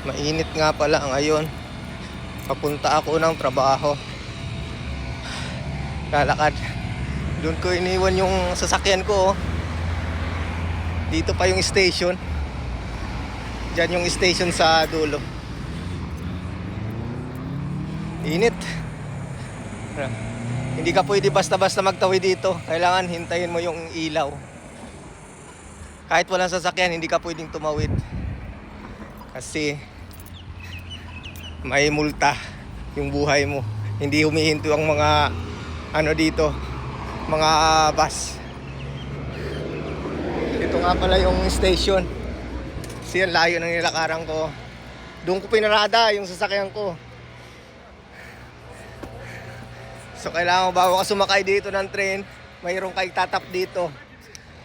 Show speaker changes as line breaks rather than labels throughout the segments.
Mainit nga pala ngayon. Papunta ako ng trabaho. Lalakad. Doon ko iniwan yung sasakyan ko. Dito pa yung station. Diyan yung station sa dulo. Init. Hindi ka pwede basta-basta magtawid dito. Kailangan hintayin mo yung ilaw. Kahit walang sasakyan, hindi ka pwedeng tumawid. Kasi may multa yung buhay mo. Hindi humihinto ang mga dito, mga bus. Ito nga pala yung station. Kasi ang layo ng nilakaran ko. Doon ko pinarada yung sasakyan ko. So kailangan bago ka sumakay dito ng train, mayroon kay tatap dito.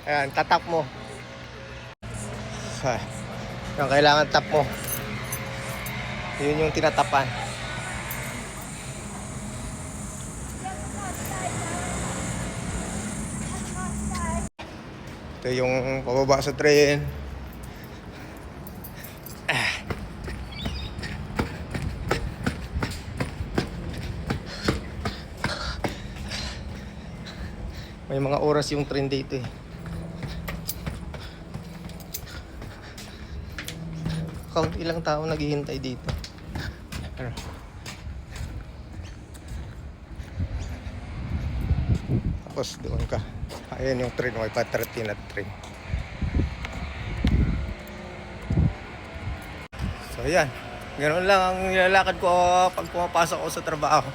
Ayan, tatap mo. Yung kailangan tap mo. Yun yung tinatapan. Ito yung pababa sa train. May mga oras yung train dito eh. Kaunti ilang tao naghihintay dito. Tapos doon ka. Ayan yung train, may pa-13 na train. So ayan, ganoon lang ang nilalakad ko pag pumapasok ako sa trabaho.